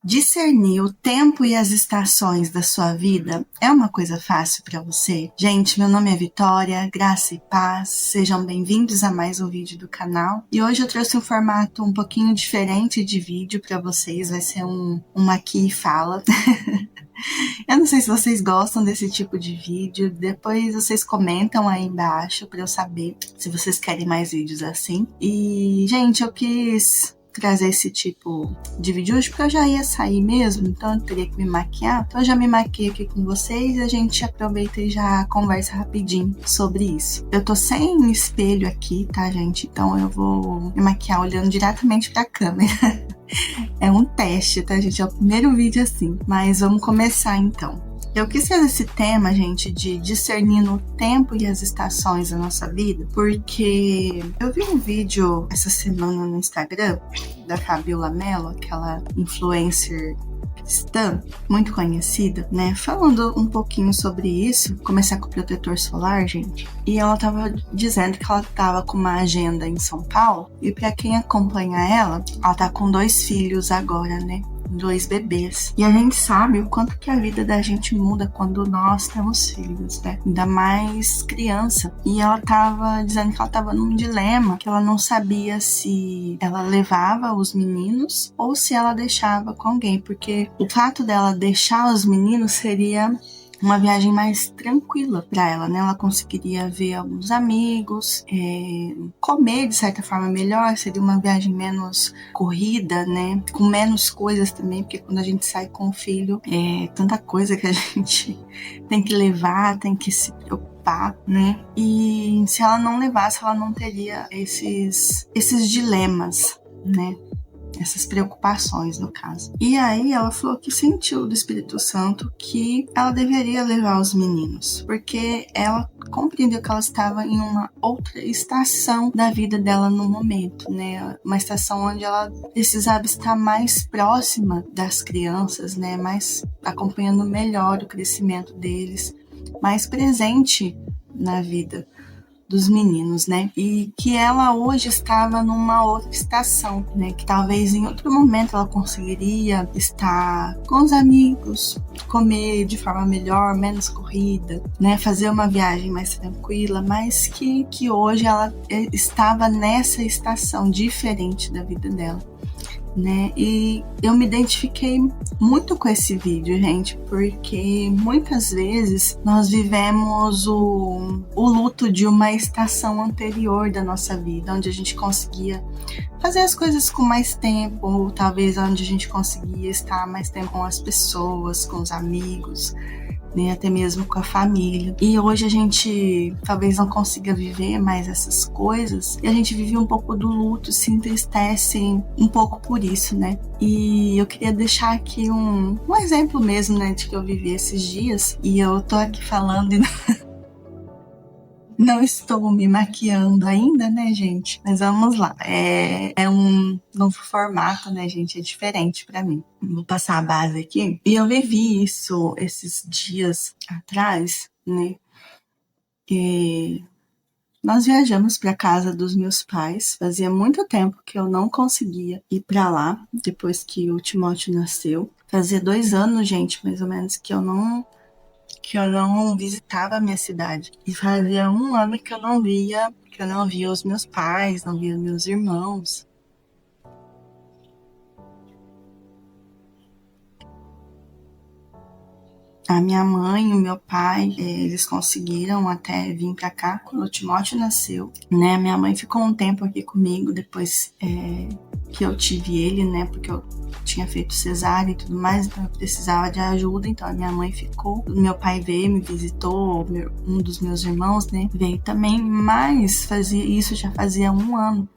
Discernir o tempo e as estações da sua vida é uma coisa fácil para você? Gente, meu nome é Vitória, graça e paz, sejam bem-vindos a mais um vídeo do canal. E hoje eu trouxe um formato um pouquinho diferente de vídeo para vocês, vai ser uma aqui e fala. Eu não sei se vocês gostam desse tipo de vídeo, depois vocês comentam aí embaixo para eu saber se vocês querem mais vídeos assim. E, gente, eu quis trazer esse tipo de vídeo hoje porque eu já ia sair mesmo, então eu teria que me maquiar. Então eu já me maquiei aqui com vocês e a gente aproveita e já conversa rapidinho sobre isso. Eu tô sem espelho aqui, tá, gente? Então eu vou me maquiar olhando diretamente pra câmera. É um teste, tá, gente? É o primeiro vídeo assim. Mas vamos começar então. Eu quis fazer esse tema, gente, de discernindo o tempo e as estações da nossa vida, porque eu vi um vídeo essa semana no Instagram da Fabiola Mello, aquela influencer cristã, muito conhecida, né? Falando um pouquinho sobre isso, começar com o protetor solar, gente. E ela tava dizendo que ela tava com uma agenda em São Paulo, e pra quem acompanha ela tá com 2 filhos agora, né? 2 bebês. E a gente sabe o quanto que a vida da gente muda quando nós temos filhos, né? Ainda mais criança. E ela tava dizendo que ela tava num dilema, que ela não sabia se ela levava os meninos ou se ela deixava com alguém, porque o fato dela deixar os meninos seria uma viagem mais tranquila para ela, né? Ela conseguiria ver alguns amigos, comer de certa forma melhor, seria uma viagem menos corrida, né? Com menos coisas também, porque quando a gente sai com o filho, é tanta coisa que a gente tem que levar, tem que se preocupar, né? E se ela não levasse, ela não teria esses dilemas, né? Essas preocupações, no caso. E aí ela falou que sentiu do Espírito Santo que ela deveria levar os meninos, porque ela compreendeu que ela estava em uma outra estação da vida dela no momento, né? Uma estação onde ela precisava estar mais próxima das crianças, né? Mais acompanhando melhor o crescimento deles, mais presente na vida dos meninos, né? E que ela hoje estava numa outra estação, né? Que talvez em outro momento ela conseguiria estar com os amigos, comer de forma melhor, menos corrida, né? Fazer uma viagem mais tranquila, mas que hoje ela estava nessa estação diferente da vida dela, né? E eu me identifiquei muito com esse vídeo, gente, porque muitas vezes nós vivemos o luto de uma estação anterior da nossa vida, onde a gente conseguia fazer as coisas com mais tempo, ou talvez onde a gente conseguia estar mais tempo com as pessoas, com os amigos, né, até mesmo com a família. E hoje a gente talvez não consiga viver mais essas coisas, e a gente vive um pouco do luto, se entristece um pouco por isso, né? E eu queria deixar aqui um exemplo mesmo, né, de que eu vivi esses dias, e eu tô aqui falando e não estou me maquiando ainda, né, gente? Mas vamos lá. É um novo formato, né, gente? É diferente pra mim. Vou passar a base aqui. E eu vivi isso esses dias atrás, né? E nós viajamos pra casa dos meus pais. Fazia muito tempo que eu não conseguia ir pra lá, depois que o Timóteo nasceu. Fazia 2 anos, gente, mais ou menos, que eu não visitava a minha cidade. E fazia 1 ano que eu não via os meus pais, não via meus irmãos. A minha mãe e o meu pai, eles conseguiram até vir pra cá quando o Timóteo nasceu, né? Minha mãe ficou um tempo aqui comigo depois que eu tive ele, né? Porque eu tinha feito cesárea e tudo mais, então eu precisava de ajuda, então a minha mãe ficou. Meu pai veio, me visitou, um dos meus irmãos, né? Veio também, mas isso já fazia 1 ano.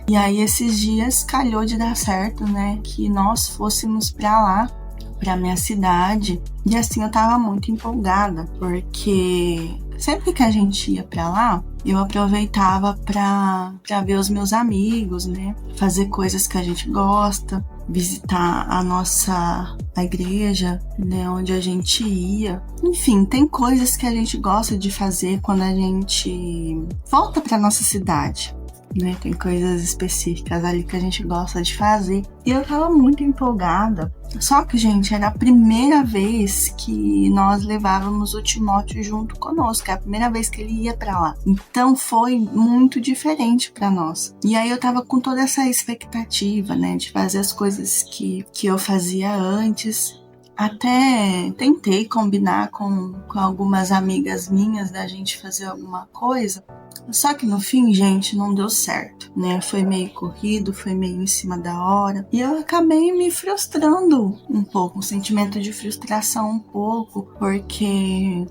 E aí esses dias calhou de dar certo, né? Que nós fôssemos pra lá, pra minha cidade, e assim eu tava muito empolgada, porque sempre que a gente ia pra lá, eu aproveitava pra ver os meus amigos, né, fazer coisas que a gente gosta, visitar a igreja, né, onde a gente ia. Enfim, tem coisas que a gente gosta de fazer quando a gente volta pra nossa cidade, né? Tem coisas específicas ali que a gente gosta de fazer. E eu tava muito empolgada. Só que, gente, era a primeira vez que nós levávamos o Timóteo junto conosco. É a primeira vez que ele ia pra lá. Então foi muito diferente pra nós. E aí eu tava com toda essa expectativa, né? De fazer as coisas que eu fazia antes. Até tentei combinar com algumas amigas minhas da gente fazer alguma coisa. Só que no fim, gente, não deu certo, né? Foi meio corrido, foi meio em cima da hora. E eu acabei me frustrando um pouco, um sentimento de frustração um pouco,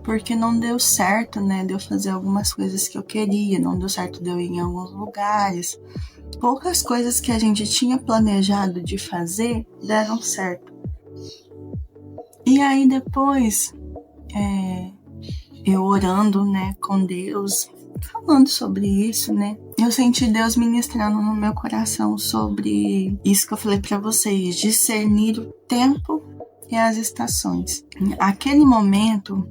porque não deu certo, né? De eu fazer algumas coisas que eu queria, não deu certo de eu ir em alguns lugares. Poucas coisas que a gente tinha planejado de fazer deram certo. E aí depois, eu orando, né, com Deus, falando sobre isso, né, eu senti Deus ministrando no meu coração sobre isso que eu falei pra vocês, discernir o tempo e as estações. Aquele momento,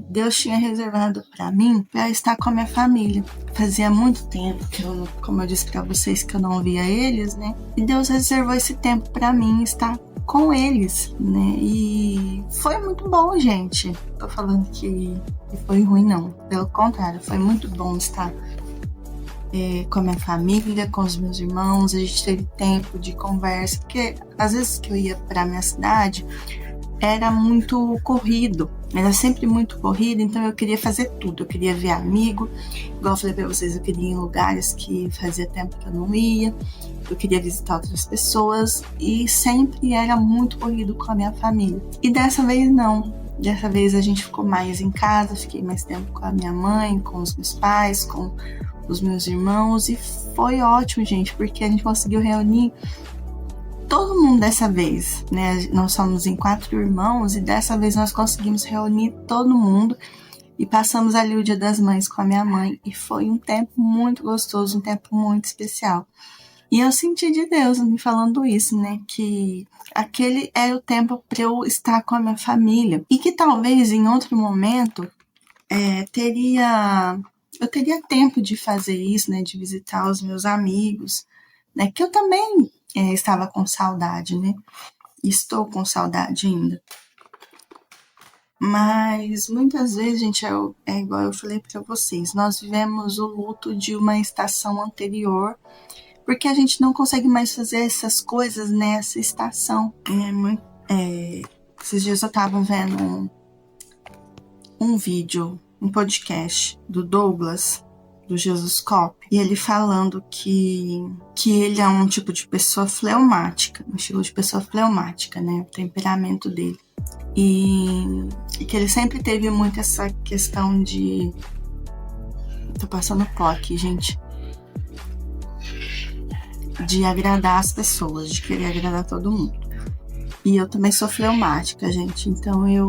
Deus tinha reservado pra mim pra estar com a minha família. Fazia muito tempo que eu, como eu disse pra vocês, que eu não via eles, né, e Deus reservou esse tempo pra mim estar com eles, né? E foi muito bom, gente. Tô falando que foi ruim, não. Pelo contrário, foi muito bom estar com a minha família, com os meus irmãos. A gente teve tempo de conversa, porque às vezes que eu ia pra minha cidade era muito corrido. Era sempre muito corrido, então eu queria fazer tudo. Eu queria ver amigo, igual eu falei pra vocês, eu queria ir em lugares que fazia tempo que eu não ia. Eu queria visitar outras pessoas e sempre era muito corrido com a minha família. E dessa vez não. Dessa vez a gente ficou mais em casa, fiquei mais tempo com a minha mãe, com os meus pais, com os meus irmãos. E foi ótimo, gente, porque a gente conseguiu reunir todo mundo dessa vez, né? Nós somos em 4 irmãos e dessa vez nós conseguimos reunir todo mundo e passamos ali o Dia das Mães com a minha mãe e foi um tempo muito gostoso, um tempo muito especial. E eu senti de Deus me falando isso, né? Que aquele era o tempo para eu estar com a minha família e que talvez em outro momento eu teria tempo de fazer isso, né? De visitar os meus amigos, né? Que eu também estava com saudade, né? Estou com saudade ainda. Mas muitas vezes, gente, é igual eu falei para vocês, nós vivemos o luto de uma estação anterior, porque a gente não consegue mais fazer essas coisas nessa estação. Esses dias eu tava vendo um vídeo, um podcast do Douglas, do Jesus Cop, e ele falando que ele é um tipo de pessoa fleumática, um estilo de pessoa fleumática, né, o temperamento dele. E que ele sempre teve muito essa questão de... Tô passando pó aqui, gente. De agradar as pessoas, de querer agradar todo mundo. E eu também sou fleumática, gente, então eu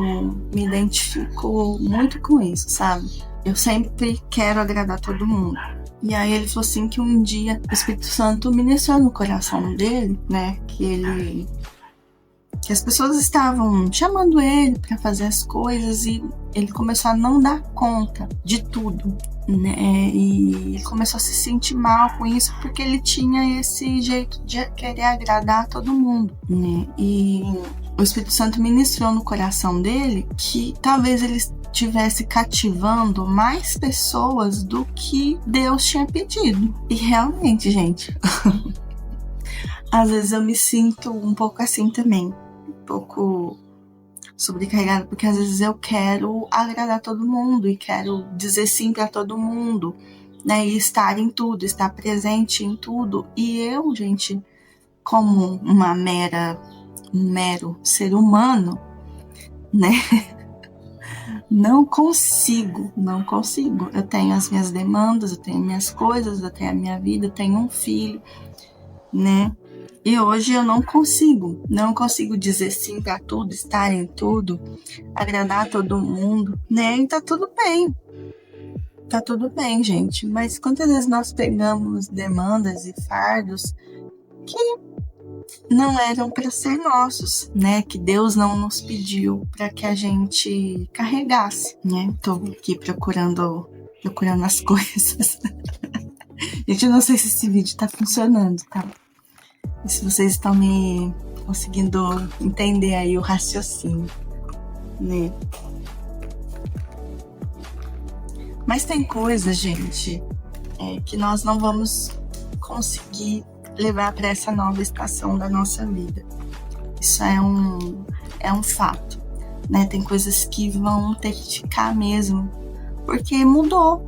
me identifico muito com isso, sabe? Eu sempre quero agradar todo mundo. E aí ele falou assim que um dia o Espírito Santo ministrou no coração dele, né, que as pessoas estavam chamando ele para fazer as coisas e ele começou a não dar conta de tudo, né? E começou a se sentir mal com isso porque ele tinha esse jeito de querer agradar a todo mundo, né? E o Espírito Santo ministrou no coração dele que talvez ele estivesse cativando mais pessoas do que Deus tinha pedido. E realmente, gente, às vezes eu me sinto um pouco assim também. Um pouco sobrecarregada, porque às vezes eu quero agradar todo mundo e quero dizer sim para todo mundo, né, e estar em tudo, estar presente em tudo, e eu, gente, como um mero ser humano, né, não consigo, eu tenho as minhas demandas, eu tenho minhas coisas, eu tenho a minha vida, eu tenho um filho, né. E hoje eu não consigo dizer sim pra tudo, estar em tudo, agradar todo mundo, né? E tá tudo bem, gente. Mas quantas vezes nós pegamos demandas e fardos que não eram para ser nossos, né? Que Deus não nos pediu para que a gente carregasse, né? Tô aqui procurando as coisas. Gente, eu não sei se esse vídeo tá funcionando, tá? E se vocês estão me conseguindo entender aí o raciocínio, né? Mas tem coisas, gente, que nós não vamos conseguir levar para essa nova estação da nossa vida. Isso é um fato, né? Tem coisas que vão ter que ficar mesmo, porque mudou,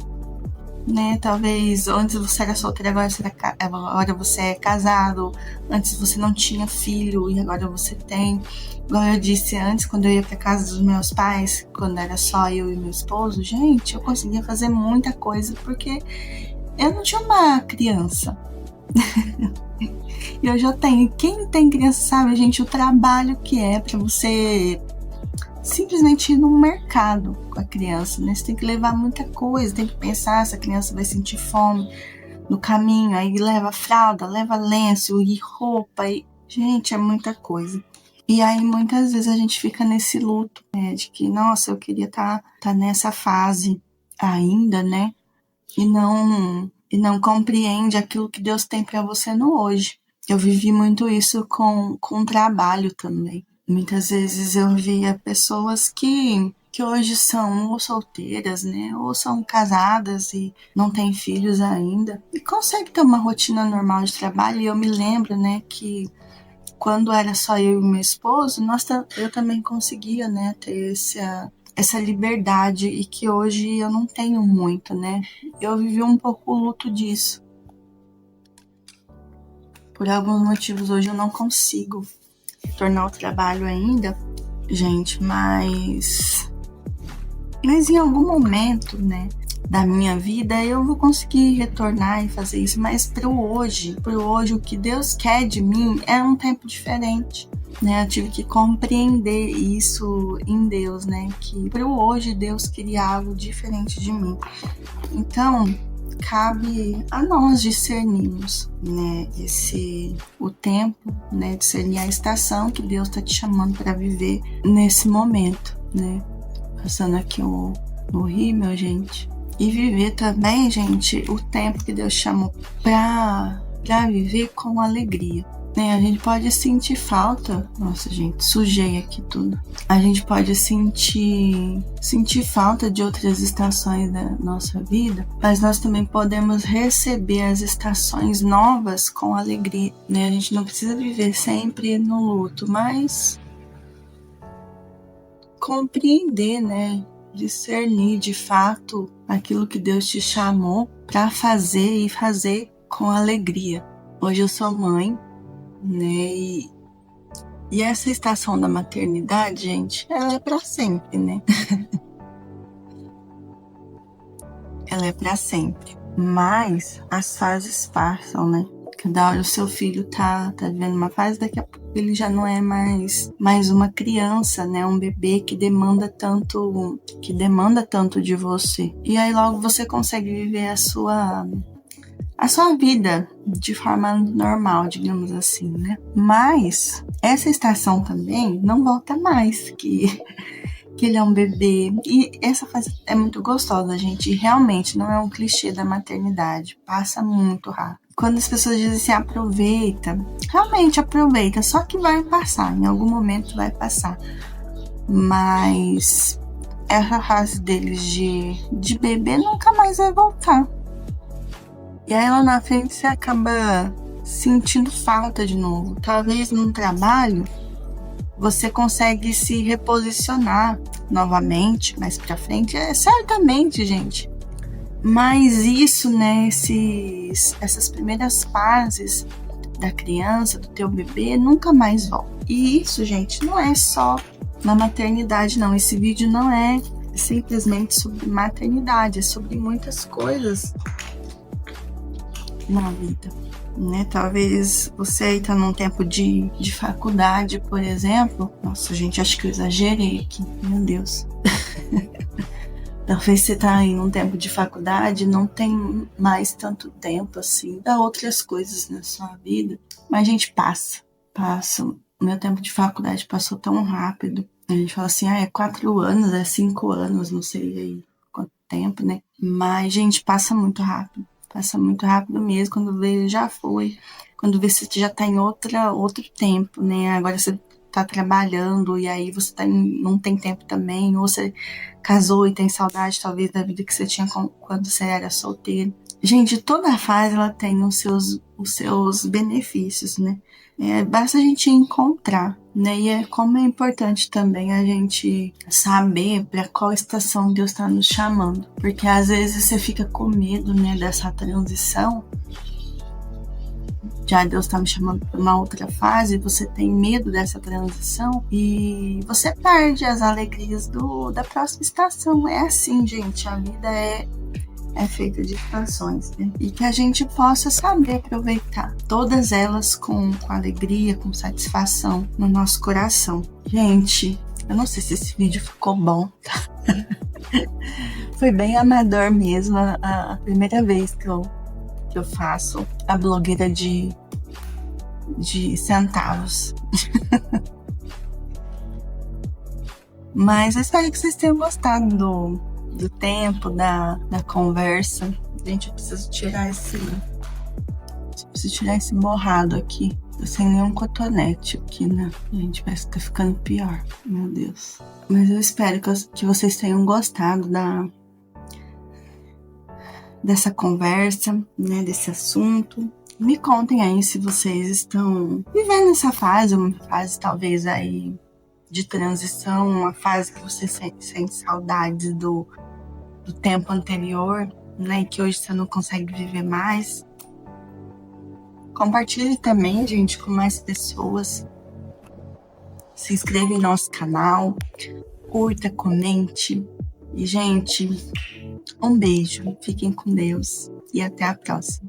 né? Talvez antes você era solteiro, agora você é casado, antes você não tinha filho e agora você tem. Igual eu disse antes, quando eu ia pra casa dos meus pais, quando era só eu e meu esposo, gente, eu conseguia fazer muita coisa porque eu não tinha uma criança. E eu já tenho. Quem tem criança sabe, gente, o trabalho que é pra você simplesmente ir no mercado com a criança, né? Você tem que levar muita coisa, tem que pensar se a criança vai sentir fome no caminho, aí leva fralda, leva lenço e roupa, e gente, é muita coisa. E aí muitas vezes a gente fica nesse luto, né, de que, nossa, eu queria tá nessa fase ainda, né? E não compreende aquilo que Deus tem para você no hoje. Eu vivi muito isso com o trabalho também. Muitas vezes eu via pessoas que hoje são ou solteiras, né, ou são casadas e não têm filhos ainda, e conseguem ter uma rotina normal de trabalho. E eu me lembro, né, que quando era só eu e meu esposo, eu também conseguia, né, ter essa liberdade, e que hoje eu não tenho muito, né. Eu vivi um pouco o luto disso. Por alguns motivos hoje eu não consigo retornar ao trabalho ainda, gente, mas em algum momento, né, da minha vida eu vou conseguir retornar e fazer isso, mas pro hoje, o que Deus quer de mim é um tempo diferente, né? Eu tive que compreender isso em Deus, né, que pro hoje Deus queria algo diferente de mim. Então, cabe a nós discernirmos, né, o tempo, né, discernir a estação que Deus está te chamando para viver nesse momento, né? Passando aqui no rímel, gente. E viver também, gente, o tempo que Deus chamou para viver com alegria. Né? A gente pode sentir falta. Nossa, gente, sujei aqui tudo. A gente pode sentir falta de outras estações da nossa vida, mas nós também podemos receber as estações novas com alegria. Né? A gente não precisa viver sempre no luto, mas compreender, né? Discernir de fato aquilo que Deus te chamou para fazer e fazer com alegria. Hoje eu sou mãe, né? E essa estação da maternidade, gente, ela é para sempre, né? Ela é para sempre. Mas as fases passam, né? Cada hora o seu filho tá vivendo uma fase, daqui a pouco ele já não é mais uma criança, né? Um bebê que demanda tanto de você. E aí logo você consegue viver a sua vida de forma normal, digamos assim, né? Mas essa estação também não volta mais, que ele é um bebê. E essa fase é muito gostosa, gente. E realmente não é um clichê da maternidade. Passa muito rápido. Quando as pessoas dizem assim, aproveita, realmente aproveita. Só que vai passar, em algum momento vai passar. Mas essa fase deles de bebê nunca mais vai voltar. E aí lá na frente você acaba sentindo falta de novo. Talvez num trabalho você consegue se reposicionar novamente mais pra frente. Certamente, gente. Mas isso, né, essas primeiras fases da criança, do teu bebê, nunca mais volta. E isso, gente, não é só na maternidade, não. Esse vídeo não é simplesmente sobre maternidade, é sobre muitas coisas na vida, né? Talvez você aí tá num tempo de faculdade, por exemplo. Nossa, gente, acho que eu exagerei aqui, meu Deus. Talvez você tá aí num tempo de faculdade, não tem mais tanto tempo assim, dá outras coisas na sua vida, mas a gente passa. O meu tempo de faculdade passou tão rápido. A gente fala assim, é 4 anos, é 5 anos, não sei aí quanto tempo, né? Mas, gente, passa muito rápido. Passa muito rápido mesmo, quando vê já foi. Quando vê você já tá em outro tempo, né? Agora você tá trabalhando e aí você não tem tempo também, ou você casou e tem saudade talvez da vida que você tinha quando você era solteiro. Gente, toda fase ela tem os seus benefícios, né? Basta a gente encontrar, né? E como é importante também a gente saber para qual estação Deus está nos chamando, porque às vezes você fica com medo, né, dessa transição. Já Deus está me chamando para uma outra fase, você tem medo dessa transição e você perde as alegrias da próxima estação. É assim, gente, a vida é feita de estações, né? E que a gente possa saber aproveitar todas elas com alegria, com satisfação no nosso coração. Gente, eu não sei se esse vídeo ficou bom, tá? Foi bem amador mesmo, a primeira vez que eu faço a blogueira de centavos. Mas eu espero que vocês tenham gostado do tempo, da conversa. Gente, eu preciso tirar esse borrado aqui. Tô sem nenhum cotonete aqui, né? Gente, parece que tá ficando pior. Meu Deus. Mas eu espero que vocês tenham gostado dessa conversa, né? Desse assunto. Me contem aí se vocês estão vivendo essa fase, uma fase talvez aí de transição, uma fase que você sente saudades do tempo anterior, né, que hoje você não consegue viver mais. Compartilhe também, gente, com mais pessoas. Se inscreva em nosso canal, curta, comente. E, gente, um beijo, fiquem com Deus e até a próxima.